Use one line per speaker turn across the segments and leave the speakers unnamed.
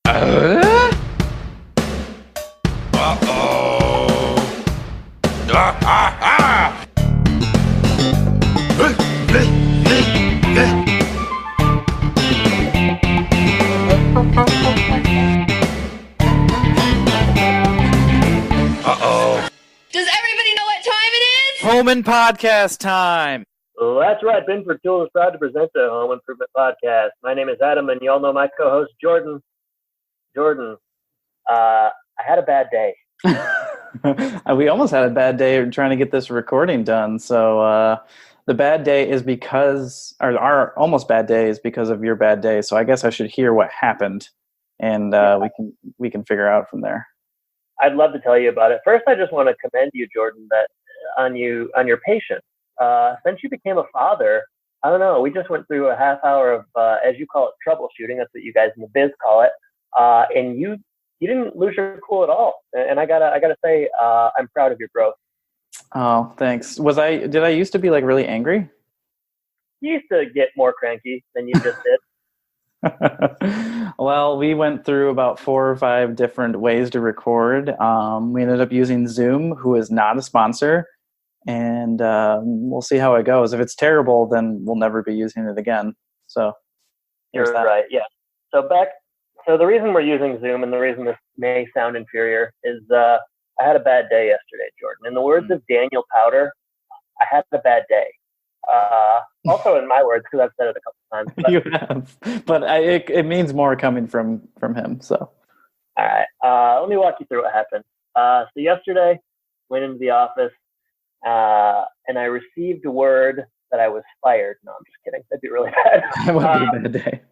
Uh-oh. Ah, ah, ah. Uh-oh.
Does everybody know what time it is?
Home and podcast time.
Well, that's right. Binford Tool is proud to present the Home Improvement Podcast. My name is Adam, and y'all know my co-host, Jordan. Jordan, I had a bad day.
We almost had a bad day trying to get this recording done. So the bad day is because, or our almost bad day is because of your bad day. So I guess I should hear what happened, and we can figure out from there.
I'd love to tell you about it. First, I just want to commend you, Jordan, that on your patience. Since you became a father, I don't know. We just went through a half hour of, as you call it, troubleshooting. That's what you guys in the biz call it. And you didn't lose your cool at all. And I gotta say, I'm proud of your growth.
Oh, thanks. Did I used to be like really angry?
You used to get more cranky than you just did.
Well, we went through about 4 or 5 different ways to record. We ended up using Zoom, who is not a sponsor, and we'll see how it goes. If it's terrible, then we'll never be using it again. So
you're right. Yeah. So the reason we're using Zoom and the reason this may sound inferior is I had a bad day yesterday, Jordan. In the words of Daniel Powder, I had a bad day. Also in my words, because I've said it a couple times. But,
you have, but it means more coming from him. So,
all right, let me walk you through what happened. So yesterday, went into the office, and I received word that I was fired. No, I'm just kidding. That'd be really bad.
That would be a bad day.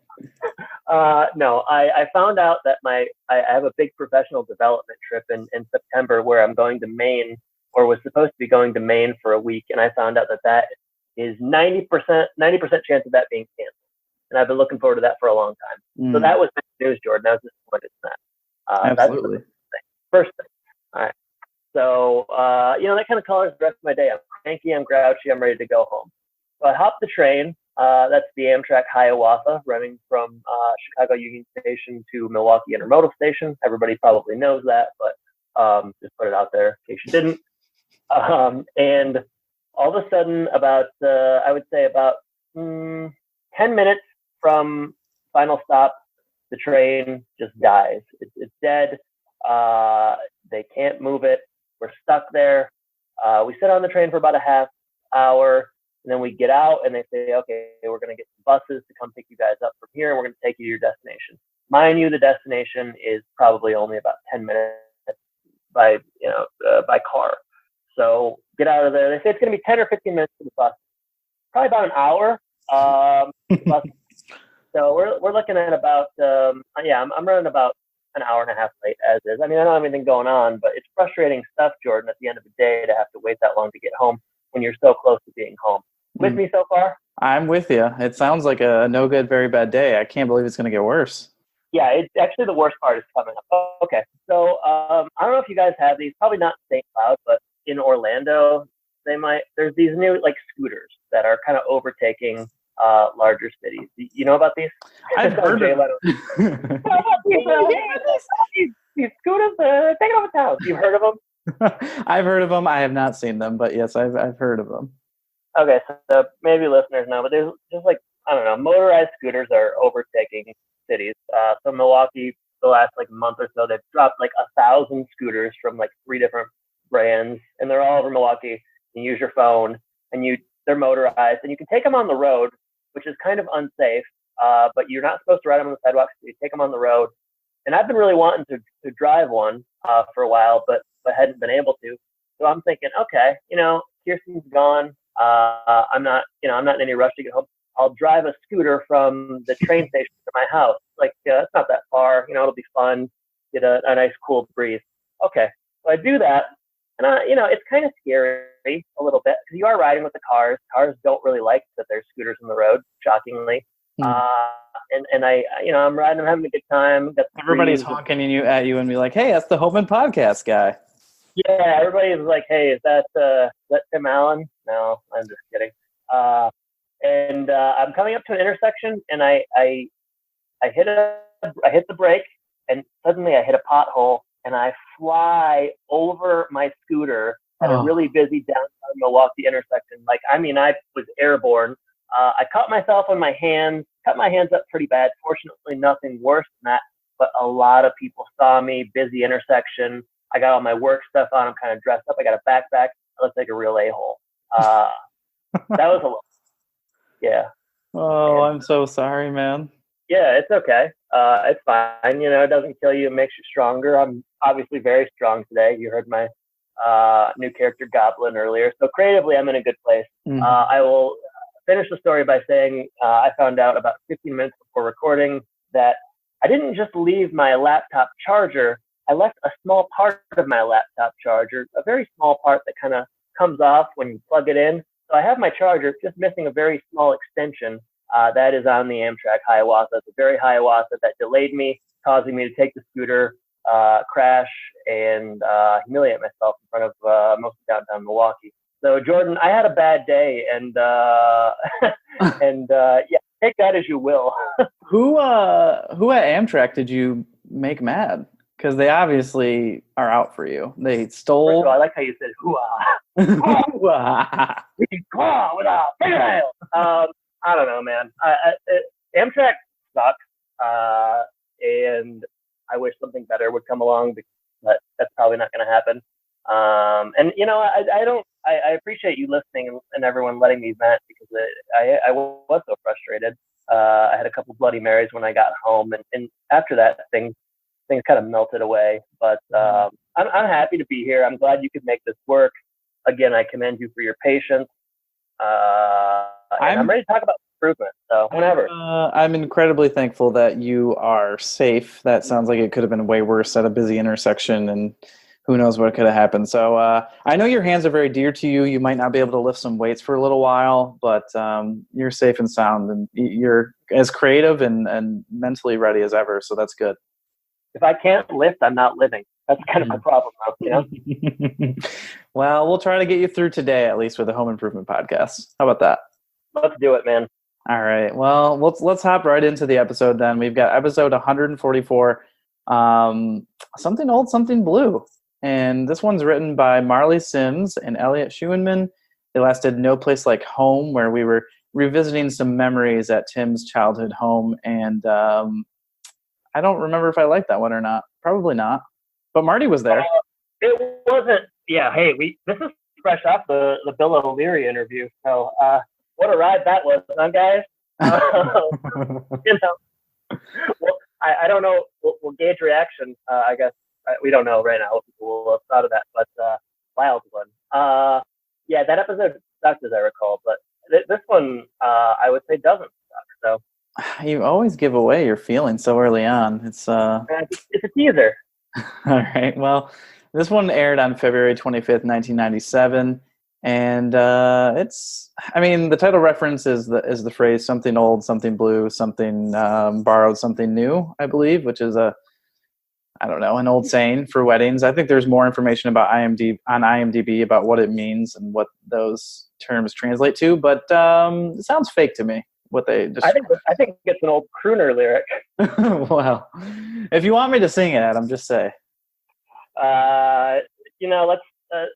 No, I found out that I have a big professional development trip in September where I'm going to Maine, or was supposed to be going to Maine for a week, and I found out that is 90% chance of that being canceled. And I've been looking forward to that for a long time. So that was news, Jordan. I was disappointed in that.
Absolutely.
That's the first thing. All right. So, that kind of colors the rest of my day. I'm cranky, I'm grouchy, I'm ready to go home. So I hopped the train. That's the Amtrak Hiawatha running from Chicago Union Station to Milwaukee Intermodal Station. Everybody probably knows that, but just put it out there in case you didn't. And all of a sudden, about 10 minutes from final stop, the train just dies. It's dead. They can't move it. We're stuck there. We sit on the train for about a half hour, and then we get out, and they say, okay, we're going to get some buses to come pick you guys up from here, and we're going to take you to your destination. Mind you, the destination is probably only about 10 minutes by car. So get out of there. They say it's going to be 10 or 15 minutes for the bus. Probably about an hour. So we're looking at about, I'm running about an hour and a half late as is. I mean, I don't have anything going on, but it's frustrating stuff, Jordan, at the end of the day to have to wait that long to get home when you're so close to being home. With me so far?
I'm with you. It sounds like a no good, very bad day. I can't believe it's going to get worse.
Yeah, it's actually the worst part is coming up. Oh, okay. So I don't know if you guys have these, probably not in St. Cloud, but in Orlando, there's these new like scooters that are kind of overtaking larger cities. You know about these?
I've heard of
these scooters taking over town. You've heard of them?
I've heard of them. I have not seen them, but yes, I've heard of them.
Okay, so maybe listeners know, but there's just like, I don't know, motorized scooters are overtaking cities. So Milwaukee, the last like month or so, they've dropped like 1,000 scooters from like 3 different brands, and they're all over Milwaukee. You use your phone, and they're motorized, and you can take them on the road, which is kind of unsafe, but you're not supposed to ride them on the sidewalk, so you take them on the road. And I've been really wanting to drive one for a while, but hadn't been able to. So I'm thinking, okay, Kirsten's gone. I'm not in any rush to get home. I'll drive a scooter from the train station to my house. Like, it's not that far. It'll be fun. Get a nice cool breeze. Okay, so I do that, and it's kind of scary a little bit because you are riding with the cars. Cars don't really like that there's scooters on the road, shockingly. And I'm riding, I'm having a good time.
Everybody's honking at you and be like, hey, that's the Home and Podcast guy.
Yeah, everybody's like, hey, is that Tim Allen? No, I'm just kidding. And I'm coming up to an intersection, and I hit the brake, and suddenly I hit a pothole, and I fly over my scooter at a really busy downtown Milwaukee intersection. Like, I mean, I was airborne. I caught myself on my hands, cut my hands up pretty bad. Fortunately, nothing worse than that. But a lot of people saw me, busy intersection. I got all my work stuff on. I'm kind of dressed up. I got a backpack. I look like a real a-hole. That was a lot. Yeah.
Oh, I'm so sorry, man.
Yeah, it's okay. It's fine. You know, it doesn't kill you. It makes you stronger. I'm obviously very strong today. You heard my new character Goblin earlier. So creatively, I'm in a good place. I will finish the story by saying I found out about 15 minutes before recording that I didn't just leave my laptop charger. I left a small part of my laptop charger, a very small part that kind of comes off when you plug it in. So I have my charger, just missing a very small extension that is on the Amtrak Hiawatha. It's a very Hiawatha that delayed me, causing me to take the scooter, crash, and humiliate myself in front of most of downtown Milwaukee. So Jordan, I had a bad day, and yeah, take that as you will.
Who at Amtrak did you make mad? Because they obviously are out for you. They stole.
First of all, I like how you said "hooah." We can claw with a fingernail. I don't know, man. Amtrak sucks, and I wish something better would come along, but that's probably not going to happen. And you know, I appreciate you listening and everyone letting me vent, because I was so frustrated. I had a couple Bloody Marys when I got home, and after that, things kind of melted away. But I'm happy to be here. I'm glad you could make this work. Again, I commend you for your patience. I'm ready to talk about improvement. So whenever.
I'm incredibly thankful that you are safe. That sounds like it could have been way worse at a busy intersection, and who knows what could have happened. So I know your hands are very dear to you. You might not be able to lift some weights for a little while, but you're safe and sound, and you're as creative and mentally ready as ever. So that's good.
If I can't lift, I'm not living. That's kind of my problem, though, you know?
Well, we'll try to get you through today, at least with the Home Improvement Podcast. How about that?
Let's do it, man.
All right. Well, let's hop right into the episode then. We've got episode 144, Something Old, Something Blue. And this one's written by Marley Sims and Elliot Schuenman. They last did No Place Like Home, where we were revisiting some memories at Tim's childhood home. And I don't remember if I liked that one or not. Probably not. But Marty was there.
It wasn't. Yeah. Hey, this is fresh off the Bill O'Leary interview. So what a ride that was, huh, guys? You know. Well, I don't know. We'll gauge reaction. I guess we don't know right now what people will have thought of that, but wild one. Yeah, that episode sucked, as I recall, but this one I would say doesn't suck. So.
You always give away your feelings so early on. It's
a teaser.
All right. Well, this one aired on February 25th, 1997, and the title reference is the phrase "something old, something blue, something borrowed, something new," I believe, which is an old saying for weddings. I think there's more information about IMDb about what it means and what those terms translate to, but it sounds fake to me. What they just
I think it's an old crooner lyric.
Well, if you want me to sing it, Adam, just say.
Let's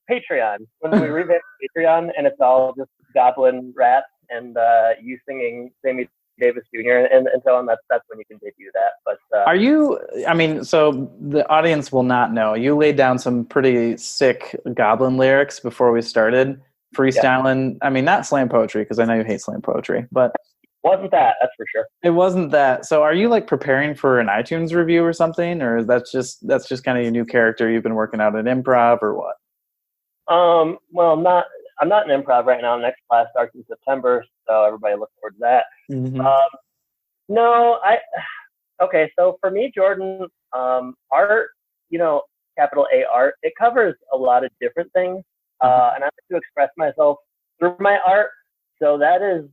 Patreon. When we revamp Patreon and it's all just goblin rap and you singing Sammy Davis Jr. and so on, that's when you can debut that. But
are you? I mean, so the audience will not know. You laid down some pretty sick goblin lyrics before we started freestyling. Yeah. I mean, not slam poetry, because I know you hate slam poetry, but.
Wasn't that, that's for sure.
It wasn't that. So are you like preparing for an iTunes review or something, or that's just kind of your new character you've been working out at improv, or what?
Well, I'm not in improv right now. Next class starts in September, so everybody look forward to that.
Mm-hmm.
Okay, so for me, Jordan, art, capital A art, it covers a lot of different things. And I like to express myself through my art. So that is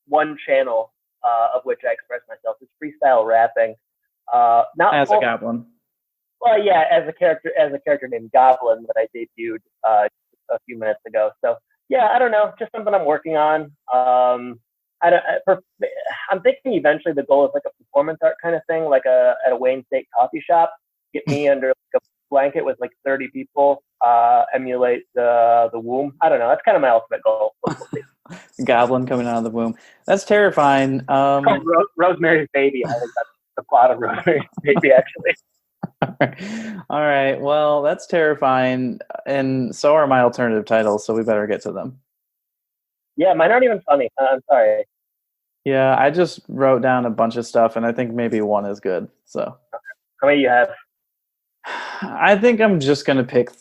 one channel of which I express myself. It's freestyle rapping. Not
as a goblin.
Well, yeah, as a character named Goblin that I debuted a few minutes ago. So yeah, I don't know, just something I'm working on. I'm thinking eventually the goal is like a performance art kind of thing, like at a Wayne State coffee shop. Get me under like a blanket with like 30 people, emulate the womb. I don't know. That's kind of my ultimate goal.
Goblin coming out of the womb. That's terrifying.
Rosemary's Baby. I think that's the plot of Rosemary's Baby, actually.
All right. Well, that's terrifying, and so are my alternative titles. So we better get to them.
Yeah, mine aren't even funny. I'm sorry.
Yeah, I just wrote down a bunch of stuff, and I think maybe one is good. So,
How many you have?
I think I'm just gonna pick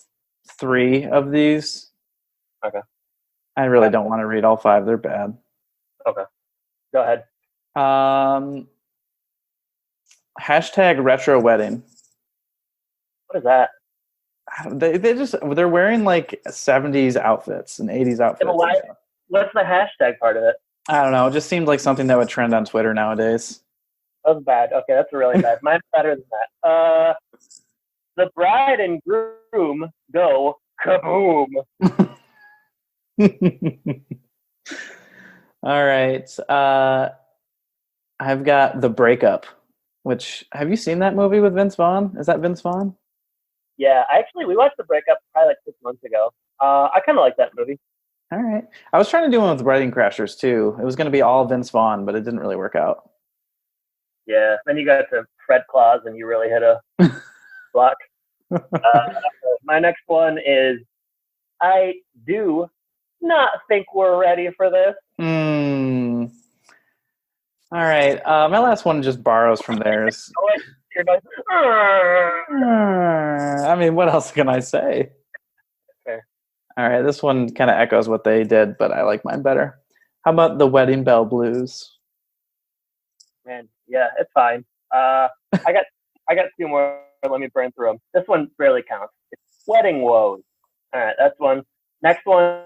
3 of these.
Okay.
I really don't want to read all 5; they're bad.
Okay. Go ahead.
Hashtag retro wedding.
What is that?
They're wearing like 70s outfits and 80s outfits.
Yeah, what's the hashtag part of it?
I don't know. It just seemed like something that would trend on Twitter nowadays.
That was bad. Okay, that's really bad. Mine's better than that. The bride and groom go kaboom.
All right. I've got The Breakup, which, have you seen that movie with Vince Vaughn? Is that Vince Vaughn?
Yeah, actually, we watched The Breakup probably like 6 months ago. I kind of like that movie.
All right. I was trying to do one with Wedding Crashers, too. It was going to be all Vince Vaughn, but it didn't really work out.
Yeah, then you got to Fred Claus and you really hit a block. My next one is, I do not think we're ready for this.
All right. My last one just borrows from theirs.
You're going,
I mean, what else can I say?
Fair.
All right. This one kind of echoes what they did, but I like mine better. How about The Wedding Bell Blues?
Man, yeah, it's fine. I got 2 more. Let me burn through them. This one barely counts. It's Wedding Woes. All right, that's one. Next one,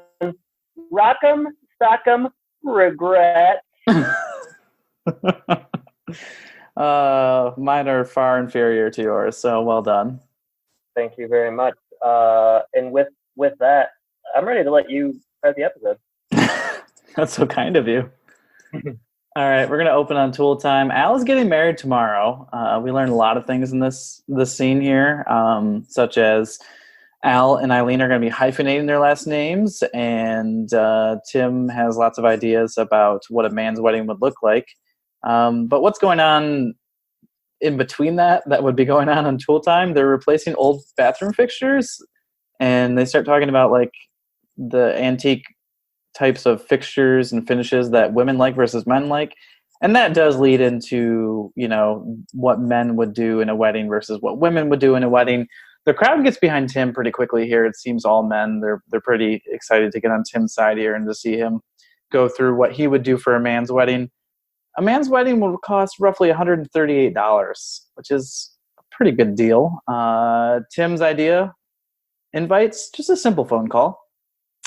Rock'em, Sock'em, Regret.
Mine are far inferior to yours, so well done.
Thank you very much. And with that, I'm ready to let you start the episode.
That's so kind of you. All right, we're going to open on Tool Time. Al is getting married tomorrow. We learned a lot of things in this scene here, such as Al and Eileen are going to be hyphenating their last names, and Tim has lots of ideas about what a man's wedding would look like. But what's going on in between that would be going on Tool Time? They're replacing old bathroom fixtures, and they start talking about like the antique types of fixtures and finishes that women like versus men like. And that does lead into, what men would do in a wedding versus what women would do in a wedding. The crowd gets behind Tim pretty quickly here. It seems all men. They're pretty excited to get on Tim's side here and to see him go through what he would do for a man's wedding. A man's wedding will cost roughly $138, which is a pretty good deal. Tim's idea invites just a simple phone call.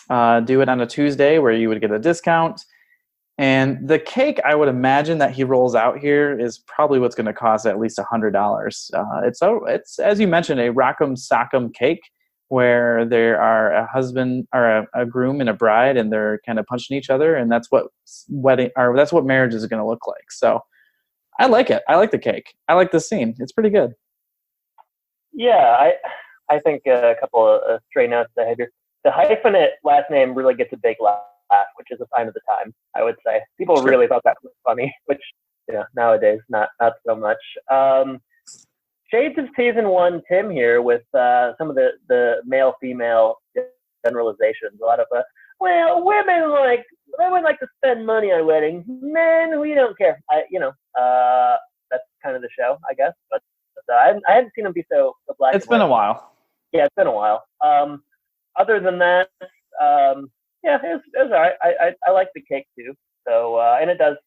Do it on a Tuesday where you would get a discount. And the cake, I would imagine that he rolls out here is probably what's going to cost at least $100. It's as you mentioned, a Rock'em Sock'em cake where there are a husband or a groom and a bride, and they're kind of punching each other, and that's what marriage is going to look like. So I like it. I like the cake. I like the scene. It's pretty good.
Yeah, I think a couple of stray notes ahead here. The hyphenate last name really gets a big laugh, which is a sign of the time, I would say. People really thought that was funny, which nowadays not so much. Shades of season 1 Tim here with some of the male-female generalizations. A lot of women like to spend money on weddings. Men, we don't care. That's kind of the show, I guess. But I hadn't seen them be so black.
It's been a while.
Yeah, it's been a while. Other than that, it was all right. I like the cake too. So and it does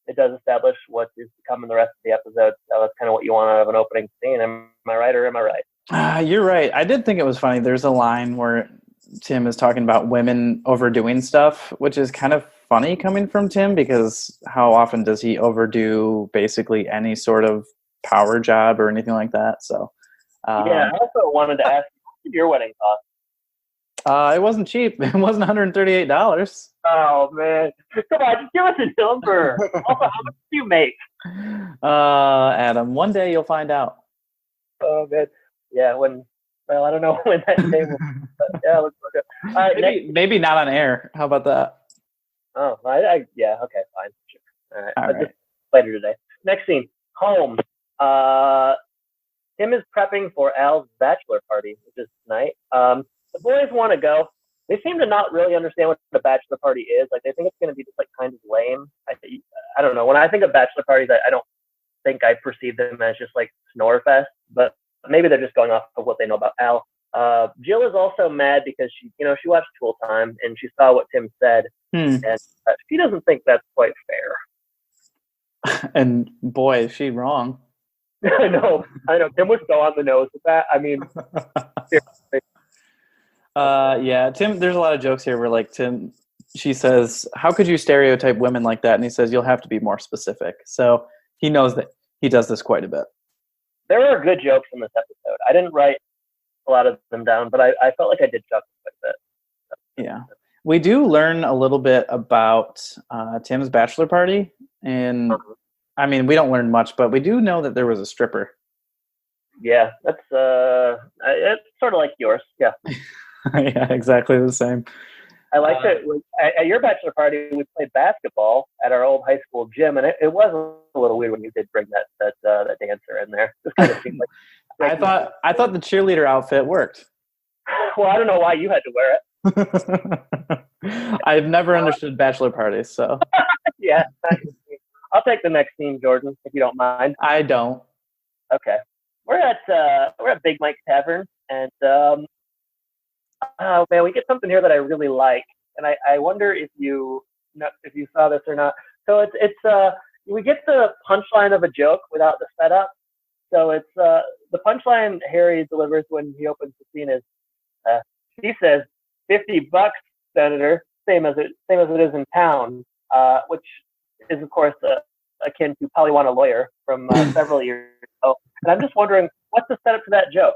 establish what is to come in the rest of the episode. So that's kind of what you want out of an opening scene. Am I right or am I right?
You're right. I did think it was funny. There's a line where Tim is talking about women overdoing stuff, which is kind of funny coming from Tim, because how often does he overdo basically any sort of power job or anything like that? So
I also wanted to ask, what did your wedding cost?
It wasn't cheap. It wasn't $138.
Oh man, come on, just give us a number. Also, how much do you make?
Adam, one day you'll find out.
Oh man, yeah. I don't know when that day will. But yeah, let's look at. All right,
maybe not on air. How about that?
Oh, yeah, okay, fine, sure. All right,
All
but
right.
just later today. Next scene, home. Tim is prepping for Al's bachelor party, which is tonight. The boys want to go. They seem to not really understand what the bachelor party is. Like, they think it's going to be just like kind of lame. I don't know. When I think of bachelor parties, I don't think I perceive them as just like snore fest, but maybe they're just going off of what they know about Al. Jill is also mad because she watched Tool Time and she saw what Tim said, and she doesn't think that's quite fair.
And boy, is she wrong.
I know. Tim was so on the nose with that. I mean, seriously.
Yeah, Tim, there's a lot of jokes here where like Tim, she says, how could you stereotype women like that? And he says, you'll have to be more specific. So he knows that he does this quite a bit.
There are good jokes in this episode. I didn't write a lot of them down, but I felt like I did chuckle quite a bit.
Yeah. We do learn a little bit about Tim's bachelor party. And I mean, we don't learn much, but we do know that there was a stripper.
Yeah, that's it's sort of like yours. Yeah.
Yeah, exactly the same.
I like that at your bachelor party we played basketball at our old high school gym, and it was a little weird when you did bring that dancer in there. This kind of seemed like
I thought the cheerleader outfit worked.
Well, I don't know why you had to wear it.
I've never understood bachelor parties, so
yeah. I'll take the next scene, Jordan, if you don't mind.
I don't.
Okay, we're at Big Mike's Tavern, and oh man, we get something here that I really like, and I wonder if you saw this or not. So it's we get the punchline of a joke without the setup. So it's the punchline Harry delivers when he opens the scene is he says $50, Senator, same as it is in town, which is of course akin to Polywana Lawyer from several years ago. And I'm just wondering, what's the setup to that joke?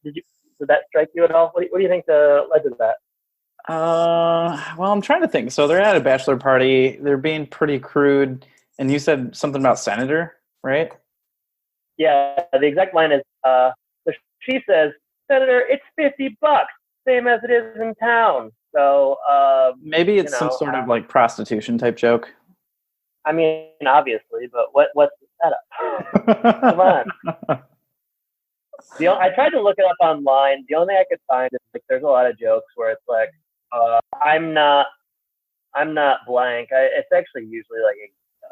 Did that strike you at all? What do you think led to that?
Well, I'm trying to think. So they're at a bachelor party. They're being pretty crude. And you said something about Senator, right?
Yeah, the exact line is, she says, Senator, it's $50, same as it is in town. So
maybe it's some sort of like prostitution type joke.
I mean, obviously, but what's the setup? Come on. I tried to look it up online. The only thing I could find is like there's a lot of jokes where it's like, I'm not blank. It's actually usually like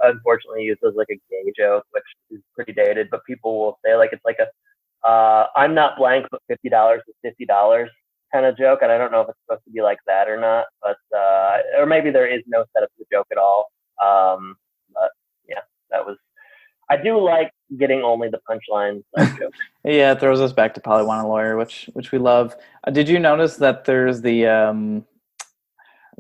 unfortunately used as like a gay joke, which is pretty dated. But people will say like it's like I'm not blank, but $50 is $50 kind of joke, and I don't know if it's supposed to be like that or not. But or maybe there is no setup to the joke at all. But yeah, that was. I do like getting only the punchlines.
Yeah, it throws us back to Polywana Lawyer, which we love. Did you notice that there's the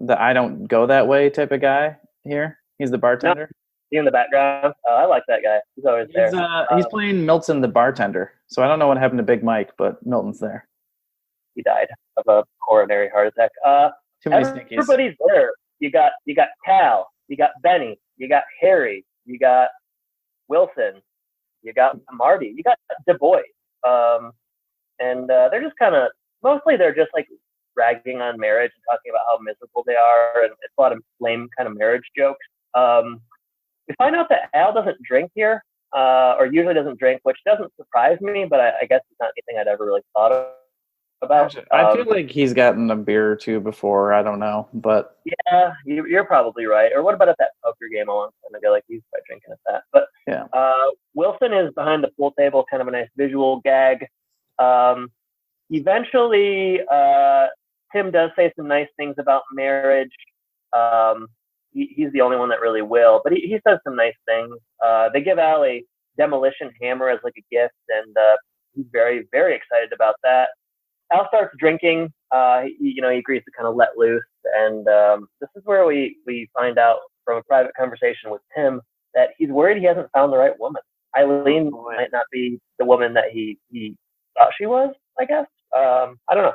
I don't go that way type of guy here? He's the bartender.
He in the background. I like that guy. He's always there.
He's playing Milton, the bartender. So I don't know what happened to Big Mike, but Milton's there.
He died of a coronary heart attack.
Too many stinkies.
Everybody's there. You got Cal. You got Benny. You got Harry. You got Wilson, you got Marty, you got Du Bois, and they're just mostly they're just like ragging on marriage and talking about how miserable they are, and it's a lot of lame kind of marriage jokes. We find out that Al doesn't drink here, or usually doesn't drink, which doesn't surprise me, but I guess it's not anything I'd ever really thought about.
I feel like he's gotten a beer or two before. I don't know, but
yeah, you're probably right. Or what about at that poker game a long time ago? Like he's quite drinking at that. But
yeah,
Wilson is behind the pool table, kind of a nice visual gag. Eventually, Tim does say some nice things about marriage. He's the only one that really will, but he says some nice things. They give Al a demolition hammer as like a gift, and he's very, very excited about that. Al starts drinking. He agrees to kind of let loose, and this is where we find out from a private conversation with Tim that he's worried he hasn't found the right woman. Eileen might not be the woman that he thought she was, I guess. I don't know.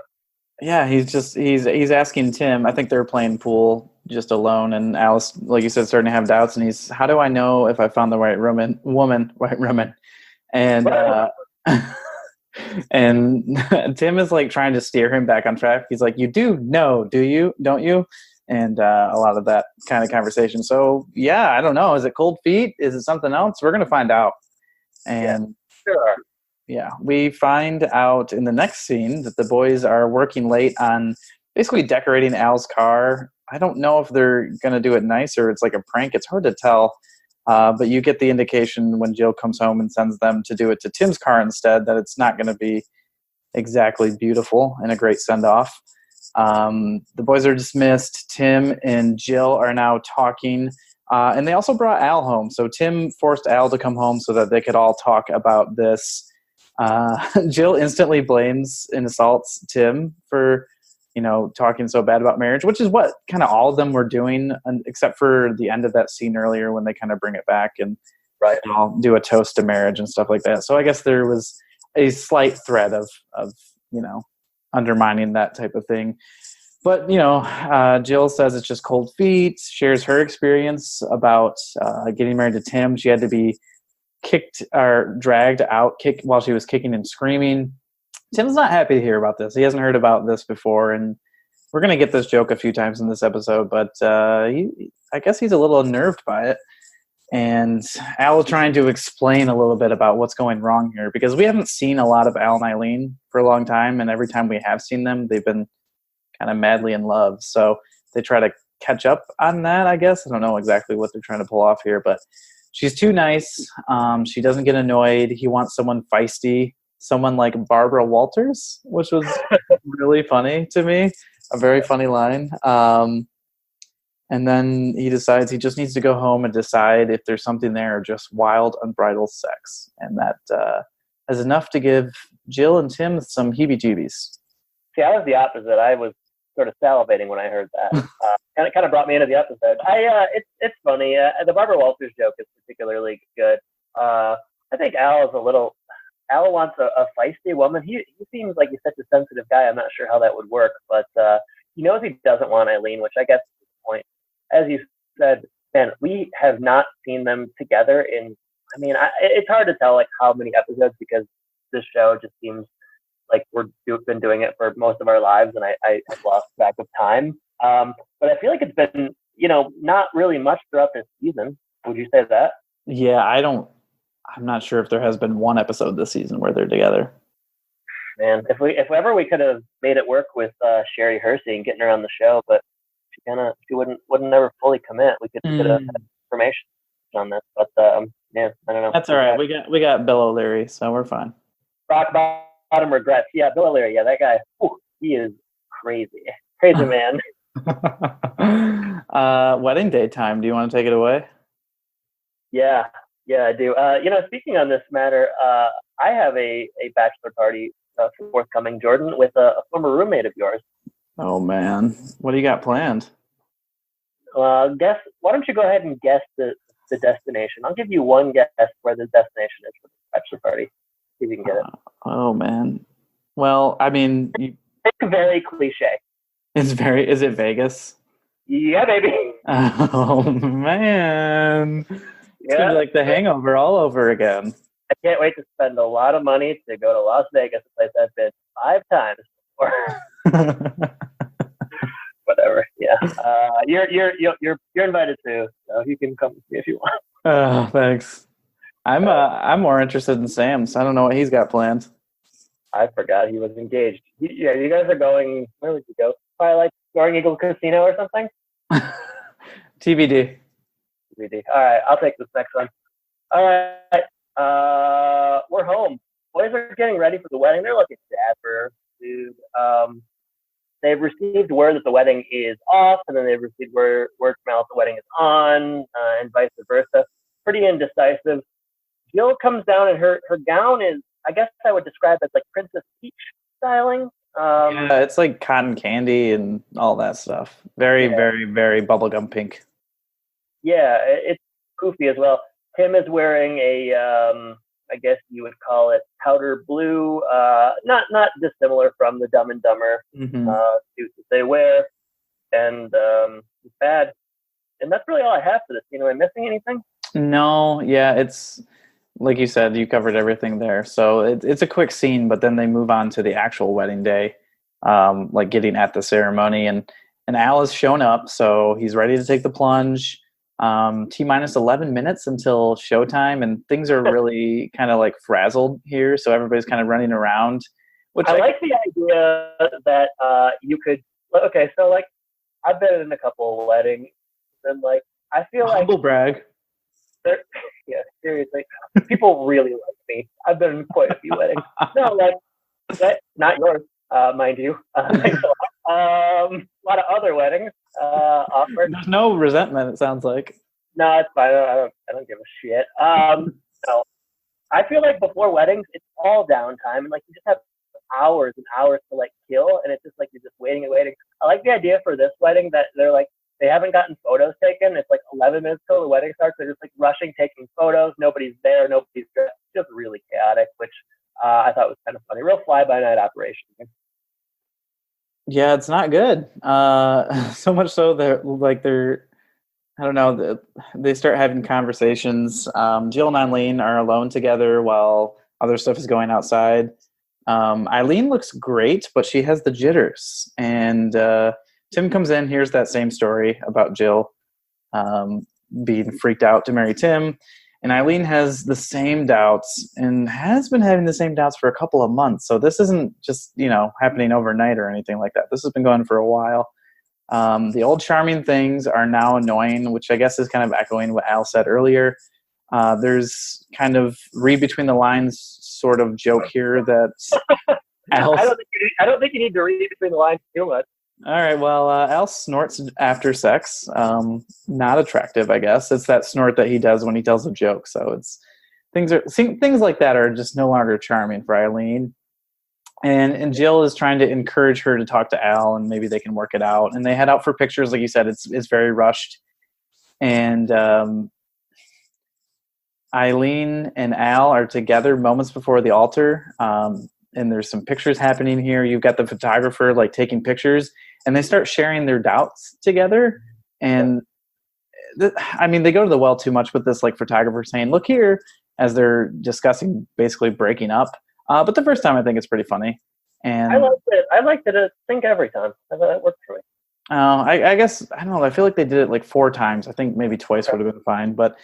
Yeah, he's asking Tim. I think they're playing pool just alone, and Alice, like you said, starting to have doubts. And he's, how do I know if I found the right woman? And and Tim is like trying to steer him back on track. He's like, "You do know, do you? Don't you?" And a lot of that kind of conversation. So yeah, I don't know. Is it cold feet? Is it something else? We're gonna find out. And
Sure.
yeah, we find out in the next scene that the boys are working late on basically decorating Al's car. I don't know if they're going to do it nice or it's like a prank. It's hard to tell. But you get the indication when Jill comes home and sends them to do it to Tim's car instead that it's not going to be exactly beautiful and a great send-off. The boys are dismissed. Tim and Jill are now talking. And they also brought Al home. So Tim forced Al to come home so that they could all talk about this. Jill instantly blames and assaults Tim for, talking so bad about marriage, which is what kind of all of them were doing, except for the end of that scene earlier when they kind of bring it back and all do a toast to marriage and stuff like that. So I guess there was a slight threat of undermining that type of thing. But, Jill says it's just cold feet, shares her experience about getting married to Tim. She had to be kicked or dragged out while she was kicking and screaming. Tim's not happy to hear about this. He hasn't heard about this before, and we're going to get this joke a few times in this episode, but I guess he's a little unnerved by it. And Al trying to explain a little bit about what's going wrong here, because we haven't seen a lot of Al and Eileen for a long time, and every time we have seen them, they've been kind of madly in love. So they try to catch up on that, I guess. I don't know exactly what they're trying to pull off here, but she's too nice. She doesn't get annoyed. He wants someone feisty, someone like Barbara Walters, which was really funny to me. A very funny line. And then he decides he just needs to go home and decide if there's something there or just wild, unbridled sex. And that is enough to give Jill and Tim some heebie-jeebies.
See, I was the opposite. I was sort of salivating when I heard that. Kind of brought me into the episode. It's funny. The Barbara Walters joke is particularly good. I think Al wants a feisty woman. He seems like he's such a sensitive guy. I'm not sure how that would work, but he knows he doesn't want Eileen, which I guess is the point. As you said, man, we have not seen them together it's hard to tell like how many episodes, because this show just seems like we've been doing it for most of our lives, and I have lost track of time. But I feel like it's been, not really much throughout this season. Would you say that?
Yeah, I'm not sure if there has been one episode this season where they're together.
Man, if ever we could have made it work with Sherry Hersey and getting her on the show, but she wouldn't never fully commit. We could have had information on this, but I don't know.
That's all right. We got Bill O'Leary, so we're fine.
Rock bottom regrets. Yeah, Bill O'Leary. Yeah, that guy. He is crazy man.
Wedding day time. Do you want to take it away?
Yeah, I do. Speaking on this matter, I have a bachelor party forthcoming, Jordan, with a former roommate of yours.
Oh man, what do you got planned?
Why don't you go ahead and guess the destination? I'll give you one guess where the destination is for the bachelor party. See if you can get it.
Oh man. Well, I mean,
it's very cliche.
Is it Vegas?
Yeah, baby.
Oh man. It's gonna be like The Hangover all over again.
I can't wait to spend a lot of money to go to Las Vegas, a place I've been 5 times before. Whatever. Yeah. You're invited too, so you can come with me if you want.
Oh, thanks. I'm more interested in Sam's. I don't know what he's got planned.
I forgot he was engaged. You guys are going. Where would you go? Probably like Soaring Eagle Casino or something.
TBD.
All right, I'll take this next one. All right, we're home. Boys are getting ready for the wedding. They're looking dapper, dude. They've received word that the wedding is off, and then they've received word from Al that the wedding is on, and vice versa. Pretty indecisive. Jill comes down, and her gown is, I guess I would describe as like Princess Peach styling.
Yeah, it's like cotton candy and all that stuff. Very, very, very bubblegum pink.
Yeah, it's goofy as well. Tim is wearing a I guess you would call it powder blue, not dissimilar from the Dumb and Dumber suits that they wear, and it's bad. And that's really all I have for this. Am I missing anything?
No, yeah, it's like you said, you covered everything there. So it's a quick scene, but then they move on to the actual wedding day, like getting at the ceremony, and Al has shown up, so he's ready to take the plunge. T minus 11 minutes until showtime, and things are really kind of like frazzled here. So everybody's kind of running around. Which
I like the idea that you could. Okay, so like I've been in a couple of weddings, and like I feel like
humble brag.
Yeah, seriously, people really like me. I've been in quite a few weddings. No, like that, not yours, mind you. A lot of other weddings. Awkward.
There's no resentment. It sounds like.
No, it's fine. I don't give a shit. No, I feel like before weddings, it's all downtime, and like you just have hours and hours to like kill, and it's just like you're just waiting and waiting. I like the idea for this wedding that they're like they haven't gotten photos taken. It's like 11 minutes till the wedding starts. They're just like rushing, taking photos. Nobody's there. Nobody's dressed. Just really chaotic, which I thought was kind of funny. Real fly-by-night operation.
Yeah, it's not good. So much so they're I don't know, they start having conversations. Jill and Eileen are alone together while other stuff is going outside. Eileen looks great, but she has the jitters. And Tim comes in, hears that same story about Jill being freaked out to marry Tim. And Eileen has the same doubts and has been having the same doubts for a couple of months. So this isn't just, happening overnight or anything like that. This has been going for a while. The old charming things are now annoying, which I guess is kind of echoing what Al said earlier. There's kind of read between the lines sort of joke here that Al...
I don't think you need to read between the lines too much.
All right, well, Al snorts after sex. Not attractive, I guess. It's that snort that he does when he tells a joke. So things like that are just no longer charming for Eileen. And Jill is trying to encourage her to talk to Al, and maybe they can work it out. And they head out for pictures, like you said. It's very rushed. And Eileen and Al are together moments before the altar. And there's some pictures happening here. You've got the photographer like taking pictures, and they start sharing their doubts together. And they go to the well too much with this like photographer saying, "Look here," as they're discussing basically breaking up. But the first time, I think it's pretty funny. And
I liked it. I liked it. I think every time. I thought it worked for me.
I guess I don't know. I feel like they did it like 4 times. I think maybe twice would have been fine. But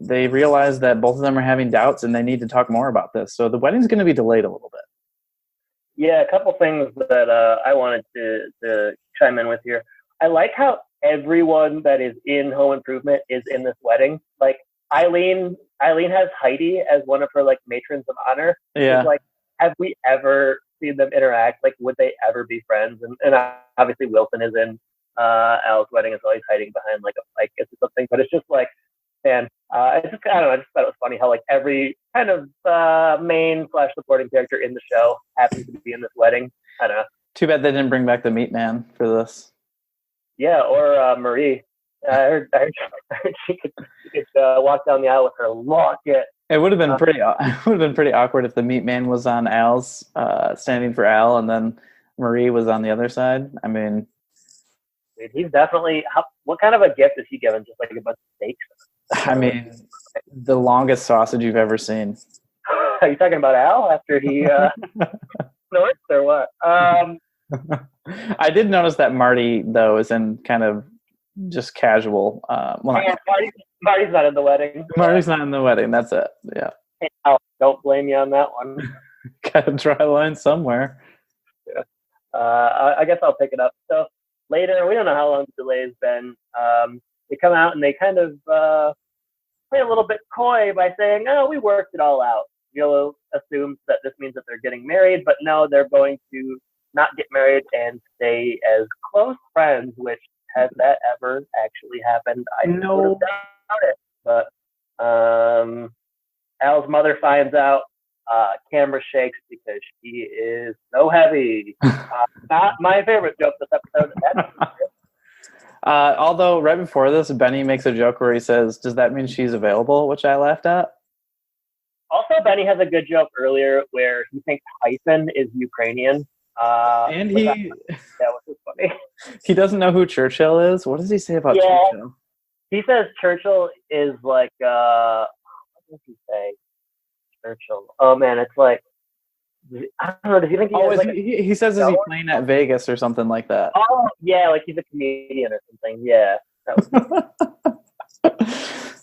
they realize that both of them are having doubts and they need to talk more about this. So the wedding's going to be delayed a little bit.
Yeah, a couple things that I wanted to chime in with here. I like how everyone that is in Home Improvement is in this wedding. Like Eileen has Heidi as one of her like matrons of honor.
Yeah.
Like, have we ever seen them interact? Like, would they ever be friends? And obviously Wilson is in Al's wedding, so he's hiding behind like a bike or something. But it's just like, man, I just thought it was funny how like every kind of main / supporting character in the show happens to be in this wedding. I don't know.
Too bad they didn't bring back the Meat Man for this.
Yeah, or Marie. I heard she could walk down the aisle with her locket.
It would have been pretty awkward if the Meat Man was on Al's, standing for Al, and then Marie was on the other side. I mean,
dude, he's definitely. What kind of a gift is he given? Just like a bunch of steaks.
I mean, the longest sausage you've ever seen.
Are you talking about Al after he snorts or what?
I did notice that Marty, though, is in kind of just casual.
Marty's not in the wedding.
Marty's not in the wedding. That's it. Yeah.
Hey, Al, don't blame me on that one.
Got a dry line somewhere.
Yeah. I guess I'll pick it up. So later, we don't know how long the delay has been. They come out and they kind of play a little bit coy by saying, "Oh, we worked it all out." Jill assumes that this means that they're getting married, but no, they're going to not get married and stay as close friends, which has that ever actually happened? I
know
about it. But Al's mother finds out. Camera shakes because she is so heavy. Not my favorite joke this episode.
Although right before this, Benny makes a joke where he says, "Does that mean she's available?" Which I laughed at.
Also, Benny has a good joke earlier where he thinks hyphen is Ukrainian.
And
Which
he
was funny.
he doesn't know who Churchill is. What does he say about
Yeah.
Churchill?
He says Churchill is like, what does he say? Churchill. Oh man, it's like, I don't know. Does he think
He says, "Is he playing at Vegas or something like that?"
Oh yeah, like he's a comedian or something. Yeah.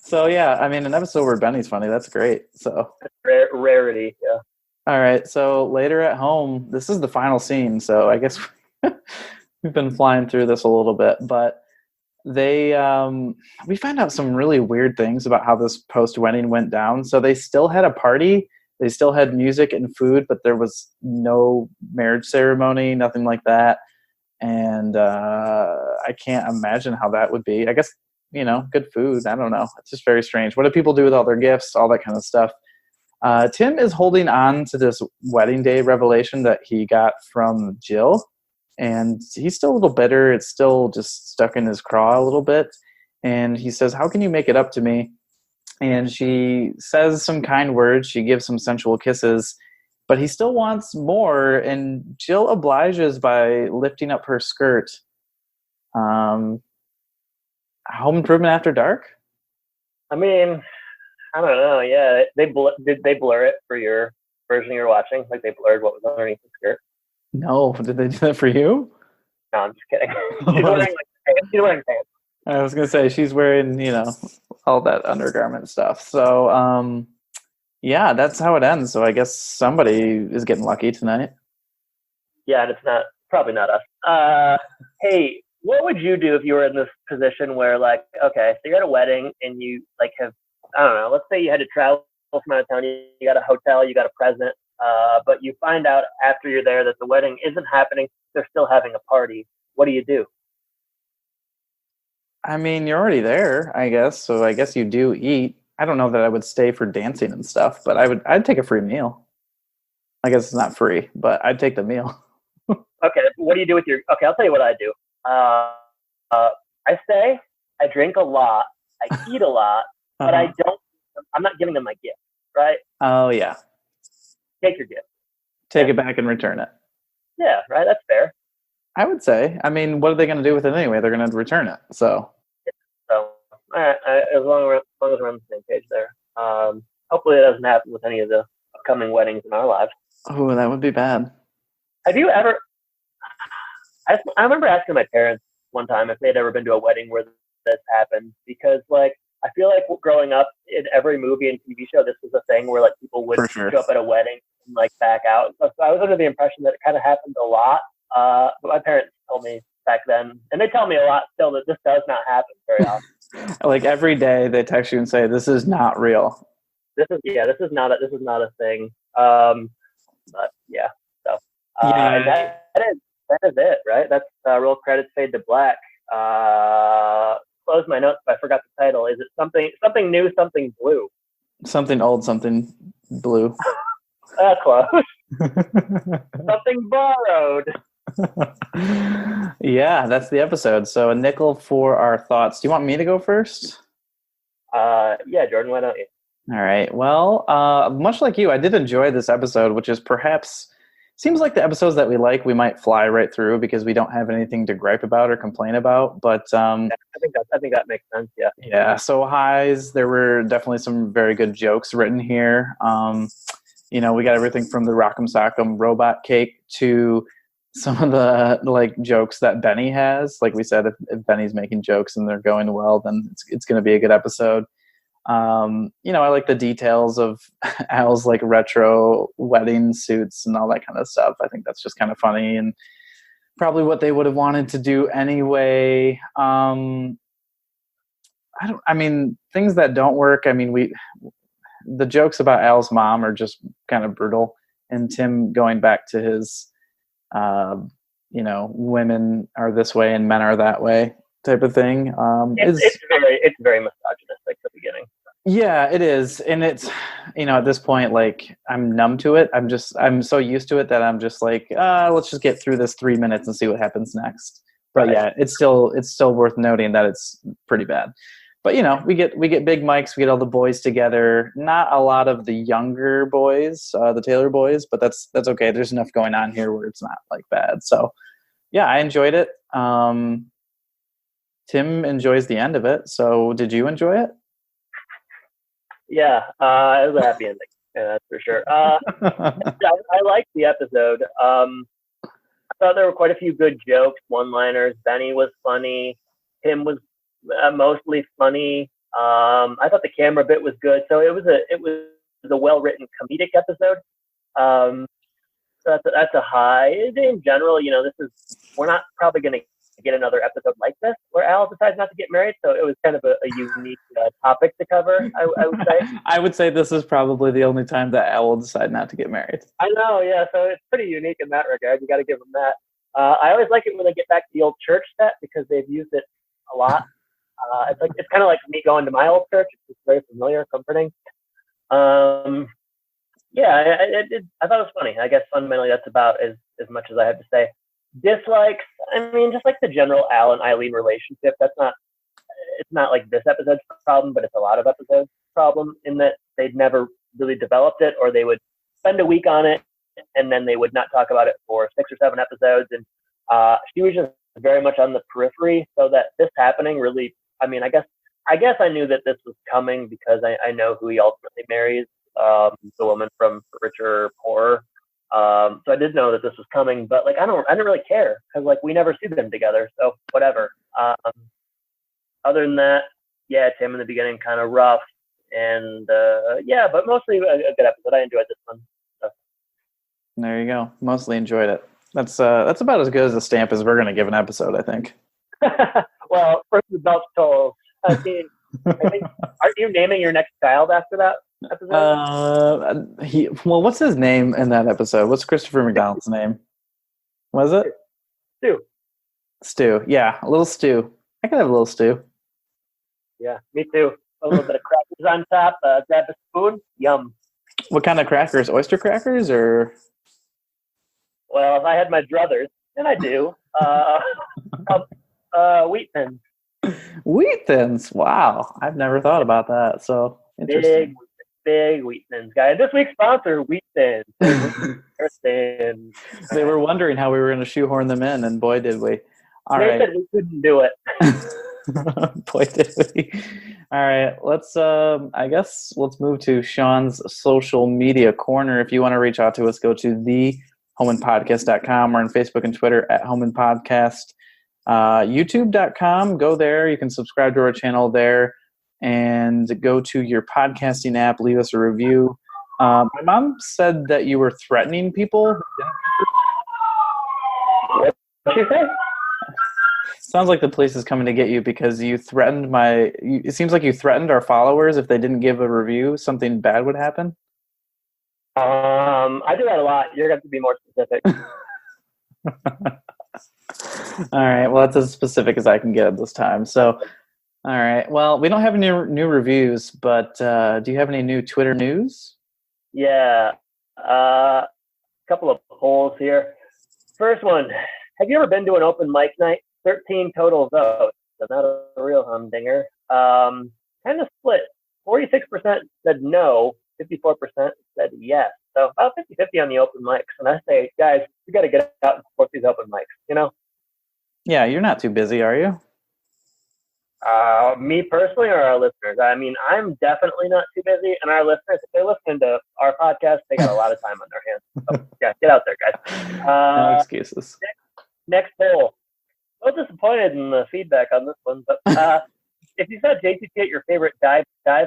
So yeah, I mean, an episode where Benny's funny, that's great. So
rarity. Yeah.
all right. So later at home, this is the final scene. So I guess we've been flying through this a little bit, but they we find out some really weird things about how this post wedding went down. So they still had a party, they still had music and food, but there was no marriage ceremony, nothing like that. And I can't imagine how that would be. I guess, good food. I don't know. It's just very strange. What do people do with all their gifts, all that kind of stuff? Tim is holding on to this wedding day revelation that he got from Jill. And he's still a little bitter. It's still just stuck in his craw a little bit. And he says, "How can you make it up to me?" And she says some kind words. She gives some sensual kisses. But he still wants more. And Jill obliges by lifting up her skirt. Home Improvement After Dark?
I mean, I don't know. Yeah, did they blur it for your version you're watching? Like they blurred what was underneath the skirt?
No, did they do that for you?
No, I'm just kidding. She's wearing pants.
I was gonna say she's wearing, all that undergarment stuff. So, yeah, that's how it ends. So I guess somebody is getting lucky tonight.
Yeah, and it's probably not us. Hey, what would you do if you were in this position where, like, okay, so you're at a wedding and you like have, I don't know, let's say you had to travel from out of town, you got a hotel, you got a present. But you find out after you're there that the wedding isn't happening. They're still having a party. What do you do?
I mean, you're already there, I guess. So I guess you do eat. I don't know that I would stay for dancing and stuff, but I'd take a free meal. I guess it's not free, but I'd take the meal.
Okay, what do you do with your? Okay, I'll tell you what I do. I stay. I drink a lot. I eat a lot, but I don't. I'm not giving them my gift, right?
Oh yeah.
Take your gift.
Take it back and return it.
Yeah, right. That's fair.
I would say. I mean, what are they going to do with it anyway? They're going to return it. So.
So, as long as we're on the same page there. Hopefully, it doesn't happen with any of the upcoming weddings in our lives.
Oh, that would be bad.
Have you ever? I remember asking my parents one time if they'd ever been to a wedding where this happened, because like I feel like growing up in every movie and TV show, this was a thing where like people would show up at a wedding and like back out. So I was under the impression that it kind of happened a lot. But my parents told me back then, and they tell me a lot still, that this does not happen very often.
Like every day they text you and say, "This is not real."
This is not a thing. But yeah, so and that is it, right? That's roll credits, fade to black. Close my notes. I forgot the title. Is it something new, something blue?
Something old, something blue.
Close. Something borrowed.
Yeah, that's the episode. So a nickel for our thoughts. Do you want me to go first?
Yeah, Jordan, why don't you?
All right. Well, much like you, I did enjoy this episode, which is perhaps seems like the episodes that we like, we might fly right through because we don't have anything to gripe about or complain about. But
I think that makes sense. Yeah.
Yeah. So highs. There were definitely some very good jokes written here. We got everything from the Rock'em Sock'em robot cake to some of the like jokes that Benny has. Like we said, if Benny's making jokes and they're going well, then it's going to be a good episode. I like the details of Al's like retro wedding suits and all that kind of stuff. I think that's just kind of funny and probably what they would have wanted to do anyway. Things that don't work. I mean, the jokes about Al's mom are just kind of brutal, and Tim going back to his, women are this way and men are that way type of thing.
It's very misogynistic at the beginning.
Yeah, it is. And it's, at this point, like I'm numb to it. I'm so used to it that I'm just like, let's just get through this 3 minutes and see what happens next. But
Right.
yeah, it's still worth noting that it's pretty bad. But we get big mics, we get all the boys together. Not a lot of the younger boys, the Taylor boys, but that's okay. There's enough going on here where it's not like bad. So yeah, I enjoyed it. Tim enjoys the end of it. So did you enjoy it?
Yeah, it was a happy ending. Yeah, that's for sure. I liked the episode. I thought there were quite a few good jokes, one-liners. Benny was funny. Tim was mostly funny. I thought the camera bit was good. So it was a well-written comedic episode. So that's a high. In general, we're not probably going to get another episode like this where Al decides not to get married. So it was kind of a unique topic to cover, I would say.
I would say this is probably the only time that Al will decide not to get married.
I know, yeah. So it's pretty unique in that regard. You got to give them that. I always like it when they get back to the old church set because they've used it a lot. It's kind of like me going to my old church. It's very familiar, comforting. Yeah, I thought it was funny. I guess fundamentally that's about as much as I have to say. Dislikes, I mean, just like the general Al and Eileen relationship, it's not like this episode's problem, but it's a lot of episodes' problem in that they'd never really developed it, or they would spend a week on it and then they would not talk about it for 6 or 7 episodes. And she was just very much on the periphery, so that this happening really, I mean, I guess I knew that this was coming because I know who he ultimately marries, the woman from Richer or Poorer. So I did know that this was coming, but like I didn't really care because like we never see them together, so whatever. Other than that, yeah, Tim in the beginning kind of rough, and yeah, but mostly a good episode. I enjoyed this one. So.
There you go. Mostly enjoyed it. That's about as good as a stamp as we're going to give an episode, I think.
Well, first adult tolls. I think. Are you naming your next child after that episode?
Well, what's his name in that episode? What's Christopher McDonald's name? Was it?
Stu.
Stu. Yeah, a little Stu. I could have a little Stu.
Yeah, me too. A little bit of crackers on top. Grab a spoon. Yum.
What kind of crackers? Oyster crackers or?
Well, if I had my druthers, and I do, wheat thins.
Wheat thins. Wow, I've never thought about that. So interesting.
Big wheat thins, guy. This week's sponsor, wheat thins.
They were wondering how we were going to shoehorn them in, and boy, did we! All right.
They said we couldn't do it.
Boy, did we! All right, let's. I guess let's move to Sean's social media corner. If you want to reach out to us, go to thehomeandpodcast.com. We're on Facebook and Twitter at Home and Podcast. YouTube.com. Go there. You can subscribe to our channel there, and go to your podcasting app. Leave us a review. My mom said that you were threatening people.
What did you say?
Sounds like the police is coming to get you because you threatened it seems like you threatened our followers if they didn't give a review, something bad would happen.
I do that a lot. You're going to have to be more specific.
All right. Well, that's as specific as I can get at this time. So, all right. Well, we don't have any new reviews, but do you have any new Twitter news?
Yeah. A couple of polls here. First one. Have you ever been to an open mic night? 13 total votes. So not a real humdinger. Kind of split. 46% said no. 54% said yes. So about 50-50 on the open mics. And I say, guys, we got to get out and support these open mics, you know?
Yeah, you're not too busy, are you?
Me personally or our listeners? I mean, I'm definitely not too busy. And our listeners, if they're listening to our podcast, they got a lot of time on their hands. So, yeah, get out there, guys.
No excuses.
Next poll. A little disappointed in the feedback on this one, but if you saw JTT at your favorite dive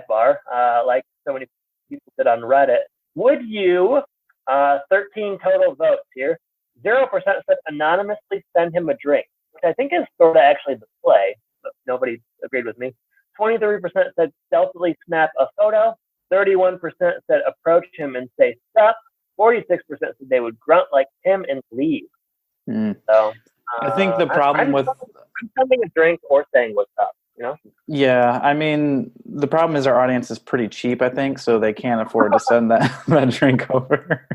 bar, like so many people did on Reddit, would you, 13 total votes here, 0% said anonymously send him a drink, which I think is sort of actually the play, but nobody agreed with me. 23% said stealthily snap a photo, 31% said approach him and say sup, 46% said they would grunt like him and leave. So
I think the problem with
sending a drink or saying what's up, you know?
Yeah, I mean, the problem is our audience is pretty cheap, I think, so they can't afford to send that drink over.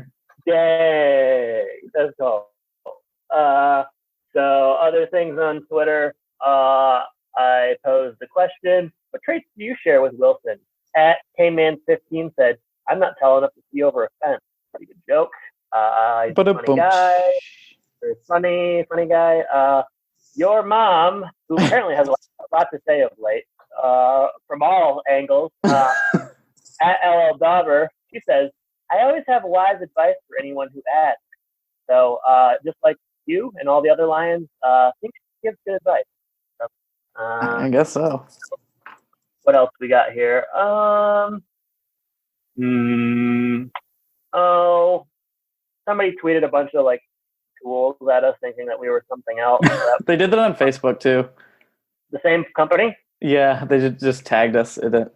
Yay! Let's go. So other things on Twitter, I posed the question, what traits do you share with Wilson? At Kman15 said, I'm not tall enough to see over a fence. Pretty good joke. He's a funny guy. Very funny guy. Your mom, who apparently has a lot to say of late, from all angles, at LL Dauber, she says, I always have wise advice for anyone who asks. So just like you and all the other Lions, think she gives good advice. So,
I guess so.
What else we got here? Somebody tweeted a bunch of like tools at us thinking that we were something else.
They did that on Facebook too.
The same company?
Yeah, they just tagged us in it.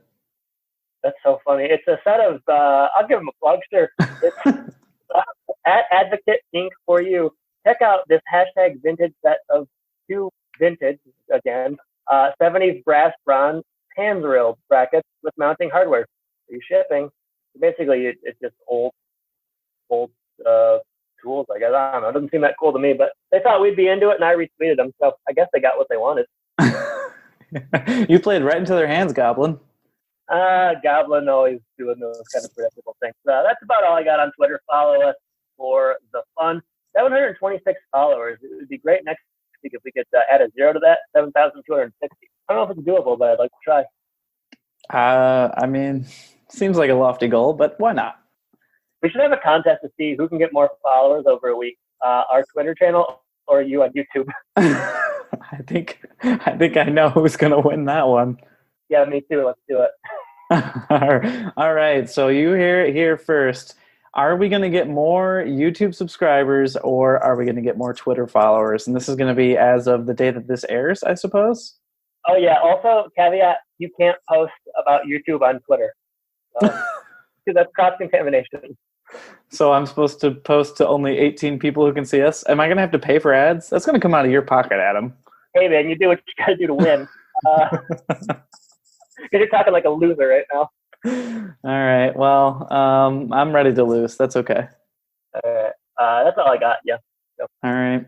That's so funny. It's a set of, I'll give them a plug, sure. It's at Advocate Inc. for you. Check out this hashtag vintage set of two vintage, again, 70s brass bronze hand rail brackets with mounting hardware. Free shipping. Basically, it's just old tools, I guess. I don't know. It doesn't seem that cool to me, but they thought we'd be into it, and I retweeted them, so I guess they got what they wanted.
You played right into their hands, Goblin.
Goblin always doing those kind of predictable things. That's about all I got on Twitter. Follow us for the fun. 726 followers. It would be great next week if we could add a zero to that. 7,260. I don't know if it's doable, but I'd like to try.
I mean, seems like a lofty goal, but why not?
We should have a contest to see who can get more followers over a week. Our Twitter channel or you on YouTube.
I think I know who's going to win that one.
Yeah, me too. Let's do it.
All right. So you hear it here first. Are we going to get more YouTube subscribers or are we going to get more Twitter followers? And this is going to be as of the day that this airs, I suppose.
Oh, yeah. Also, caveat, you can't post about YouTube on Twitter. Because that's cross-contamination.
So I'm supposed to post to only 18 people who can see us? Am I going to have to pay for ads? That's going to come out of your pocket, Adam.
Hey, man, you do what you got to do to win. Because you're talking like a loser right now.
All right. Well, I'm ready to lose. That's okay.
All right. That's all I got. Yeah. So.
All right.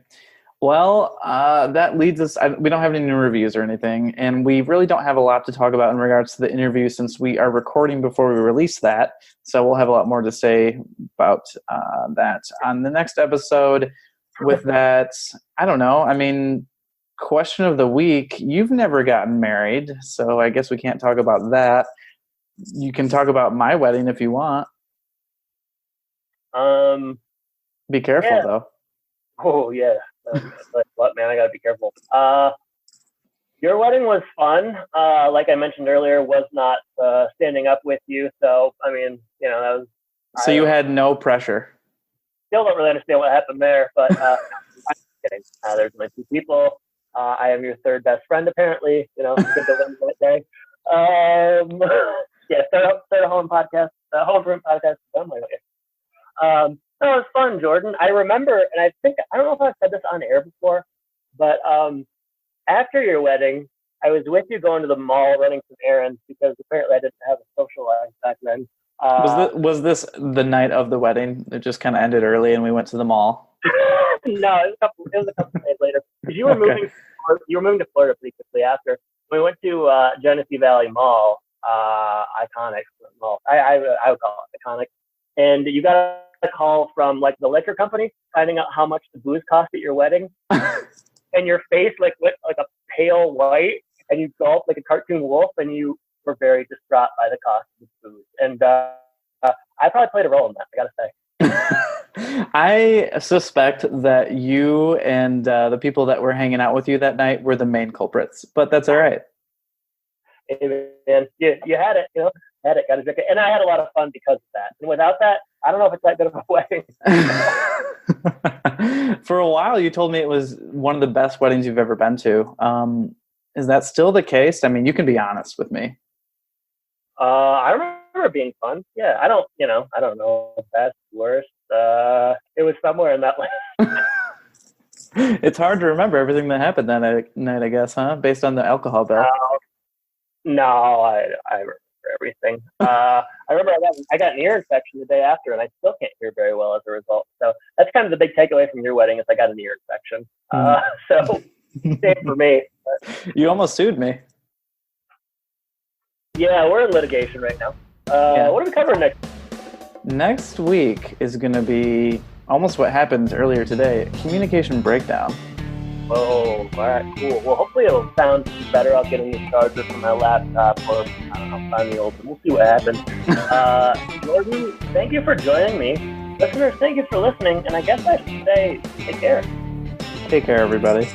Well, that leads us. We don't have any new reviews or anything, and we really don't have a lot to talk about in regards to the interview since we are recording before we release that. So we'll have a lot more to say about that on the next episode. With that, I don't know. I mean, question of the week. You've never gotten married, so I guess we can't talk about that. You can talk about my wedding if you want. Be careful, though.
Oh, yeah. Like what, man? I gotta be careful. Your wedding was fun. Like I mentioned earlier, was not standing up with you. So, I mean, you know, that was.
So you had no pressure.
Still don't really understand what happened there, but I'm kidding. There's my two people. I am your third best friend, apparently. You know, good to win that day. Yeah, start a home podcast, home improvement podcast. I'm like, okay. No, it was fun, Jordan. I remember, and I don't know if I've said this on air before, but after your wedding, I was with you going to the mall running some errands because apparently I didn't have a social life back then.
Was this the night of the wedding? It just kind of ended early, and we went to the mall.
No, it was a couple days later because you were moving. You were moving to Florida pretty quickly after. We went to Genesee Valley Mall, iconic mall. I would call it iconic, and you got a call from like the liquor company finding out how much the booze cost at your wedding, and your face like went like a pale white, and you gulped like a cartoon wolf, and you were very distraught by the cost of the booze. And I probably played a role in that, I gotta say.
I suspect that you and the people that were hanging out with you that night were the main culprits, but that's all right.
Hey, man, you had it, you know, got to drink it. And I had a lot of fun because of that. And without that, I don't know if it's that good of a wedding.
For a while, you told me it was one of the best weddings you've ever been to. Is that still the case? I mean, you can be honest with me.
I remember it being fun. Yeah, I don't know best, worst. It was somewhere in that way.
It's hard to remember everything that happened that night, I guess, huh? Based on the alcohol bill.
No, I remember everything. I remember I got an ear infection the day after, and I still can't hear very well as a result. So that's kind of the big takeaway from your wedding is I got an ear infection. So same for me.
You almost sued me.
Yeah, we're in litigation right now. What are we covering next?
Next week is going to be almost what happened earlier today, communication breakdown.
Oh, all right, cool. Well, hopefully it'll sound better. I'll get a new charger for my laptop, or I don't know, find the old one. We'll see what happens. Jordan, thank you for joining me. Listeners, thank you for listening. And I guess I should say, take care.
Take care, everybody.